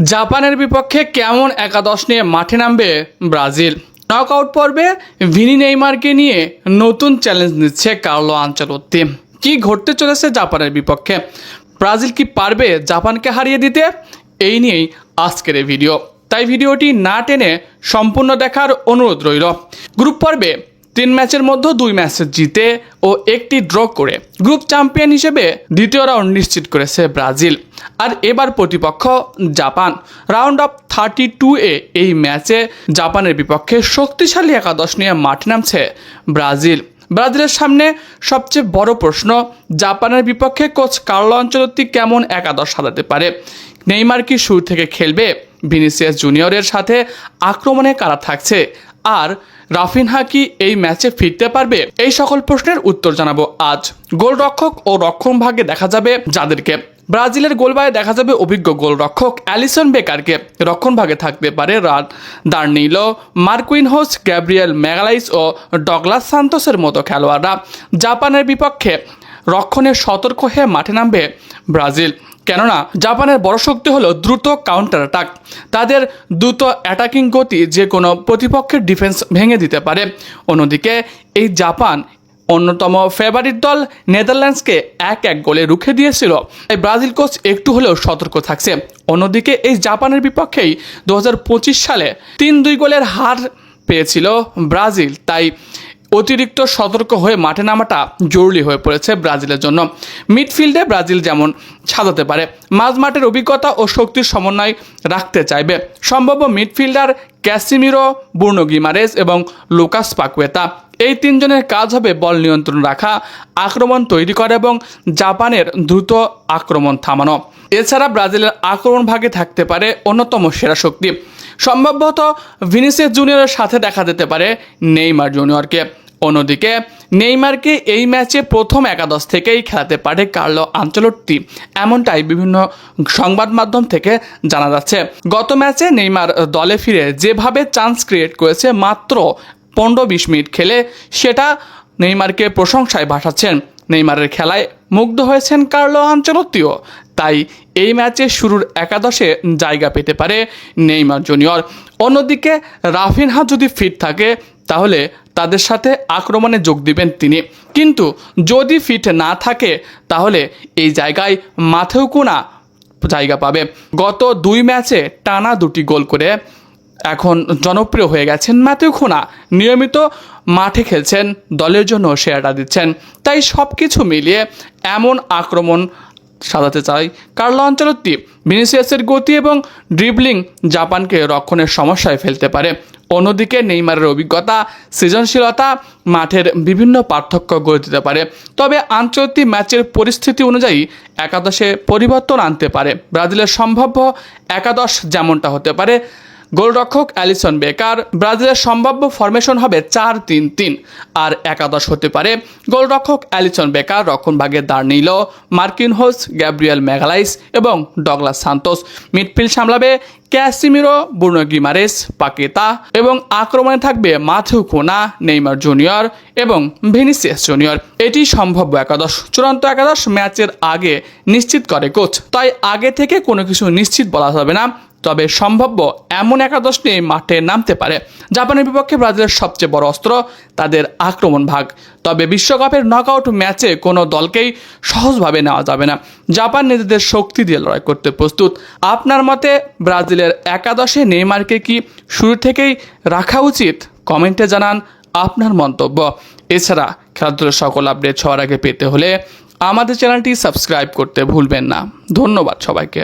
জাপানের বিপক্ষে কেমন একাদশ নিয়ে মাঠে নামবে ব্রাজিল? নকআউট পর্বে ভিনি নেইমারকে নিয়ে নতুন চ্যালেঞ্জ নিচ্ছে কার্লো আনচেলত্তি। কি ঘটতে চলেছে জাপানের বিপক্ষে? ব্রাজিল কি পারবে জাপানকে হারিয়ে দিতে? এই নিয়েই আজকের এই ভিডিও, তাই ভিডিওটি না টেনে সম্পূর্ণ দেখার অনুরোধ রইল। গ্রুপ পর্বে 3 ম্যাচের মধ্যে 2 ম্যাচ জিতে ও একটি ড্র করে গ্রুপ চ্যাম্পিয়ন হিসেবে দ্বিতীয় রাউন্ড নিশ্চিত করেছে ব্রাজিল। আর এবার প্রতিপক্ষ জাপান। রাউন্ড অফ 32-এ এই ম্যাচে জাপানের বিপক্ষে শক্তিশালী একাদশ নিয়ে মাঠে নামছে ব্রাজিল। ব্রাজিলের সামনে সবচেয়ে বড় প্রশ্ন, জাপানের বিপক্ষে কোচ কার্লো আনচেলত্তি কেমন একাদশ সাজাতে পারে? নেইমার কি শুরু থেকে খেলবে? ভিনিসিয়াস জুনিয়রের সাথে আক্রমণে কারা থাকছে? আর রাফিনহা কি এই ম্যাচে ফিরতে পারবে? এই সকল প্রশ্নের উত্তর জানাবো আজ। গোলরক্ষক ও রক্ষণভাগে দেখা যাবে যাদেরকে। ব্রাজিলের গোলবায়ে দেখা যাবে অভিজ্ঞ গোলরক্ষক অ্যালিসন বেকারকে। রক্ষণভাগে থাকতে পারে দার্নিলো, মার্কুইনহোস, গ্যাব্রিয়েল ম্যাগালাইস ও ডগলাস সান্তোসের মতো খেলোয়াড়রা। জাপানের বিপক্ষে রক্ষণে সতর্ক হয়ে মাঠে নামবে ব্রাজিল, কেননা জাপানের বড় শক্তি হলো দ্রুত কাউন্টার অ্যাটাক। তাদের দ্রুত অ্যাটাকিং গতি যে কোনো প্রতিপক্ষের ডিফেন্স ভেঙে দিতে পারে। অন্যদিকে এই জাপান অন্যতম ফেভারিট দল নেদারল্যান্ডসকে 1-1 গোলে রুখে দিয়েছিল। তাই ব্রাজিল কোচ একটু হলেও সতর্ক থাকছে। অন্যদিকে এই জাপানের বিপক্ষেই 2025 সালে 3-2 গোলের হার পেয়েছিল ব্রাজিল। তাই অতিরিক্ত সতর্ক হয়ে মাঠে নামাটা জরুরি হয়ে পড়েছে ব্রাজিলের জন্য। মিডফিল্ডে ব্রাজিল যেমন সাজাতে পারে, মাঝমাঠের অভিজ্ঞতা ও শক্তির সমন্বয় রাখতে চাইবে। সম্ভাব্য মিডফিল্ডার ক্যাসিমিরো, ব্রুনো গিমারেস এবং লুকাস পাকুয়েতা। এই 3 জনের কাজ হবে বল নিয়ন্ত্রণ রাখা, আক্রমণ তৈরি করা এবং জাপানের দ্রুত আক্রমণ থামানো। এছাড়া ব্রাজিলের আক্রমণ ভাগে থাকতে পারে অন্যতম সেরা শক্তি। সম্ভবত ভিনিসিয়াস জুনিয়রের সাথে দেখা যেতে পারে নেইমার জুনিয়রকে। অন্যদিকে নেইমারকে এই ম্যাচে প্রথম একাদশ থেকেই খেলাতে পারে কার্লো আনচেলত্তি, এমনটাই বিভিন্ন সংবাদ মাধ্যম থেকে জানা যাচ্ছে। গত ম্যাচে নেইমার দলে ফিরে যেভাবে চান্স ক্রিয়েট করেছে মাত্র 15-20 মিনিট খেলে, সেটা নেইমারকে প্রশংসায় ভাসাচ্ছেন। নেইমারের খেলায় মুগ্ধ হয়েছেন কার্লো আনচেলত্তিও। তাই এই ম্যাচে শুরুর একাদশে জায়গা পেতে পারে নেইমার জুনিয়র। অন্যদিকে রাফিনহা যদি ফিট থাকে তাহলে তাদের সাথে আক্রমণে যোগ দিবেন তিনি, কিন্তু যদি ফিট না থাকে তাহলে এই জায়গায় মাথেউ কুনা জায়গা পাবে। গত 2 ম্যাচে টানা 2টি গোল করে এখন জনপ্রিয় হয়ে গেছেন ম্যাথিউ কুনা। নিয়মিত মাঠে খেলছেন, দলের জন্য সেরাটা দিচ্ছেন। তাই সব কিছু মিলিয়ে এমন আক্রমণ সাজাতে চাই কার্লো আনচেলত্তি। ভিনিসিয়াসের গতি এবং ড্রিবলিং জাপানকে রক্ষণের সমস্যায় ফেলতে পারে। অন্যদিকে নেইমারের অভিজ্ঞতা, সৃজনশীলতা মাঠের বিভিন্ন পার্থক্য গড়ে দিতে পারে। তবে আনচেলত্তি ম্যাচের পরিস্থিতি অনুযায়ী একাদশে পরিবর্তন আনতে পারে। ব্রাজিলের সম্ভাব্য একাদশ যেমনটা হতে পারে: গোলরক্ষক অ্যালিসন বেকার। ব্রাজিলের সম্ভাব্য ফরমেশন হবে 4-3-3। আর একাদশ হতে পারে গোলরক্ষক Alisson Becker, রক্ষণভাগে দার্নিলো, Marquinhos, Gabriel Magalhaes এবং ডগলাস সান্তোস। মিডফিল্ড সামলাবে ক্যাসিমিরো, ব্রুনো গিমারেস, পাকুয়েতা এবং আক্রমণে থাকবে মাথেউ কুনা, নেইমার জুনিয়র এবং ভিনিসিয়াস জুনিয়র। এটি সম্ভাব্য একাদশ। চূড়ান্ত একাদশ ম্যাচের আগে নিশ্চিত করে কোচ, তাই আগে থেকে কোনো কিছু নিশ্চিত বলা যাবে না। তবে সম্ভাব্য এমন একাদশ নিয়ে মাঠে নামতে পারে। জাপানের বিপক্ষে ব্রাজিলের সবচেয়ে বড় অস্ত্র তাদের আক্রমণ ভাগ। তবে বিশ্বকাপের নকআউট ম্যাচে কোনো দলকেই সহজভাবে নেওয়া যাবে না। জাপান নিজেদের শক্তি দিয়ে লড়াই করতে প্রস্তুত। আপনার মতে ব্রাজিলের একাদশে নেইমারকে কি শুরু থেকেই রাখা উচিত? কমেন্টে জানান আপনার মন্তব্য। এছাড়া খেলাধুলার সকল আপডেট সবার আগে পেতে হলে আমাদের চ্যানেলটি সাবস্ক্রাইব করতে ভুলবেন না। ধন্যবাদ সবাইকে।